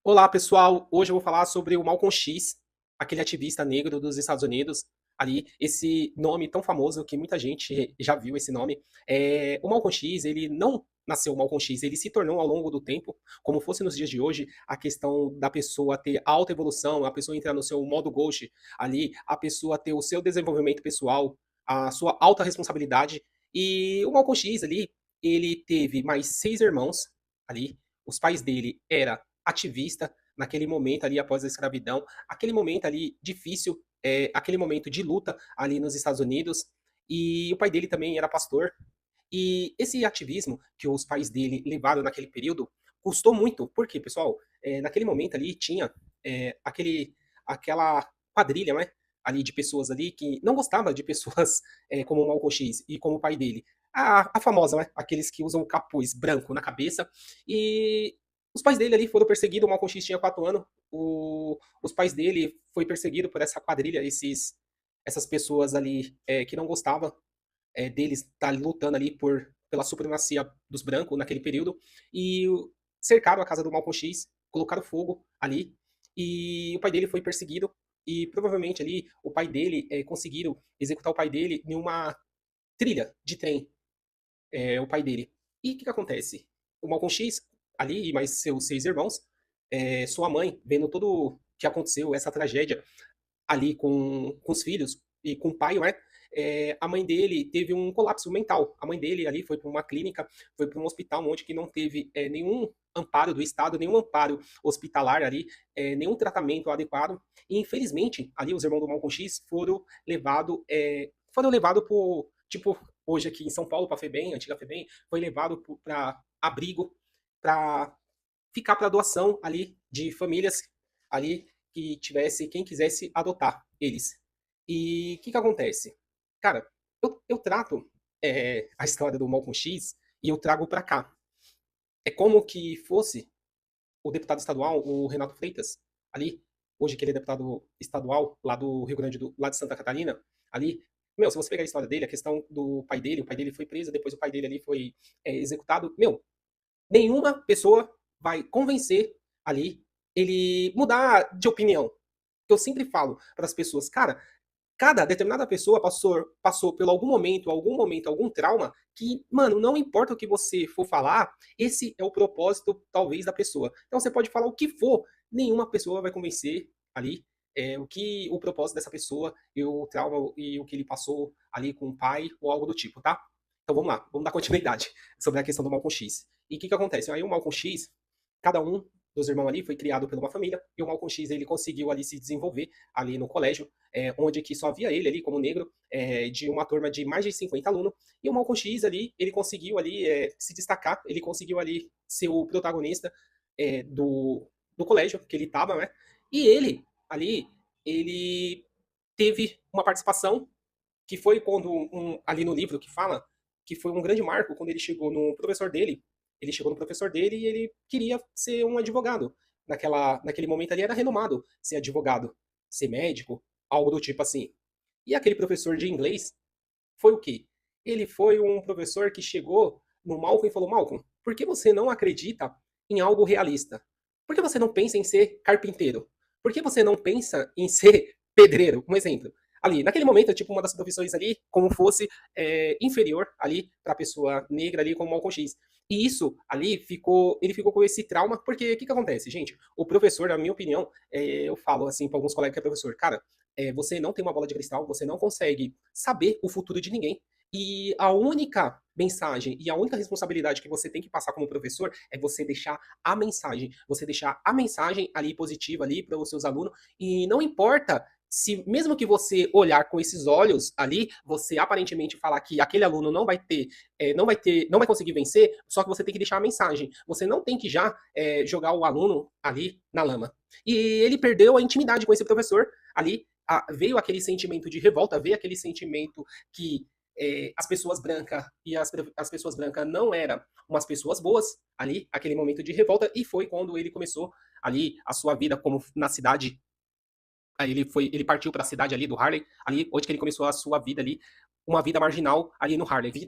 Olá, pessoal. Hoje eu vou falar sobre o Malcolm X, aquele ativista negro dos Estados Unidos. Ali, esse nome tão famoso que muita gente já viu esse nome. O Malcolm X, ele não nasceu Malcolm X, ele se tornou ao longo do tempo, como fosse nos dias de hoje, a questão da pessoa ter alta evolução, a pessoa entrar no seu modo Ghost ali, a pessoa ter o seu desenvolvimento pessoal, a sua alta responsabilidade. E o Malcolm X ali, ele teve mais 6 irmãos ali. Os pais dele eram ativista naquele momento ali após a escravidão, aquele momento ali difícil, aquele momento de luta ali nos Estados Unidos. E o pai dele também era pastor. E esse ativismo que os pais dele levaram naquele período custou muito. Por quê, pessoal? Naquele momento ali tinha aquela quadrilha, né? Ali de pessoas ali que não gostava de pessoas como o Malcolm X e como o pai dele. A famosa, né? Aqueles que usam o capuz branco na cabeça. E os pais dele ali foram perseguidos, o Malcolm X tinha 4 anos, os pais dele foi perseguido por essa quadrilha, essas pessoas ali que não gostavam deles estar lutando ali pela supremacia dos brancos naquele período, e cercaram a casa do Malcolm X, colocaram fogo ali, e o pai dele foi perseguido, e provavelmente ali o pai dele conseguiram executar o pai dele em uma trilha de trem, o pai dele. E o que, que acontece? O Malcolm X, ali, e mais seus 6 irmãos, sua mãe, vendo tudo o que aconteceu, essa tragédia ali com os filhos e com o pai, né? A mãe dele teve um colapso mental. A mãe dele ali foi para uma clínica, foi para um hospital onde que não teve nenhum amparo do Estado, nenhum amparo hospitalar ali, nenhum tratamento adequado. E infelizmente, ali os irmãos do Malcolm X foram levados por, tipo, hoje aqui em São Paulo, para a FEBEM, a antiga FEBEM, foi levado para abrigo, para ficar para doação ali de famílias ali que tivesse quem quisesse adotar eles. E o que, que acontece? Cara, eu trato a história do Malcolm X e eu trago para cá. É como que fosse o deputado estadual, o Renato Freitas, ali, hoje que ele é deputado estadual lá do Rio Grande lá de Santa Catarina, ali, meu, se você pegar a história dele, a questão do pai dele, o pai dele foi preso, depois o pai dele ali foi executado, meu, nenhuma pessoa vai convencer ali ele mudar de opinião. Eu sempre falo para as pessoas, cara, cada determinada pessoa passou por algum trauma, que, mano, não importa o que você for falar, esse é o propósito, talvez, da pessoa. Então você pode falar o que for, nenhuma pessoa vai convencer ali o propósito dessa pessoa, e o trauma e o que ele passou ali com o pai, ou algo do tipo, tá? Então vamos lá, vamos dar continuidade sobre a questão do Malcolm X. E o que, que acontece? Aí o Malcolm X, cada um dos irmãos ali foi criado por uma família, e o Malcolm X ele conseguiu ali se desenvolver ali no colégio, onde que só havia ele ali como negro, de uma turma de mais de 50 alunos, e o Malcolm X ali, ele conseguiu ali se destacar, ele conseguiu ali ser o protagonista do colégio que ele estava, né? E ele ali, ele teve uma participação que foi quando ali no livro que fala que foi um grande marco quando ele chegou no professor dele. Ele chegou no professor dele e ele queria ser um advogado. Naquele momento ali era renomado ser advogado, ser médico, algo do tipo assim. E aquele professor de inglês foi o quê? Ele foi um professor que chegou no Malcolm e falou: Malcolm, por que você não acredita em algo realista? Por que você não pensa em ser carpinteiro? Por que você não pensa em ser pedreiro? Um exemplo. Ali, naquele momento, tipo, uma das profissões ali, como fosse inferior ali para a pessoa negra ali, como o Malcolm X. E isso ali ele ficou com esse trauma, porque o que, que acontece, gente? O professor, na minha opinião, eu falo assim para alguns colegas que é professor, cara, você não tem uma bola de cristal, você não consegue saber o futuro de ninguém. E a única mensagem e a única responsabilidade que você tem que passar como professor é você deixar a mensagem. Você deixar a mensagem ali positiva ali para os seus alunos. E não importa se, mesmo que você olhar com esses olhos ali, você aparentemente falar que aquele aluno não vai conseguir vencer, só que você tem que deixar a mensagem. Você não tem que já jogar o aluno ali na lama. E ele perdeu a intimidade com esse professor ali, veio aquele sentimento de revolta, veio aquele sentimento que as pessoas brancas e as pessoas brancas não eram umas pessoas boas ali, aquele momento de revolta, e foi quando ele começou ali a sua vida como na cidade. Aí ele partiu para a cidade ali do Harlem, ali onde que ele começou a sua vida ali, uma vida marginal ali no Harlem, vida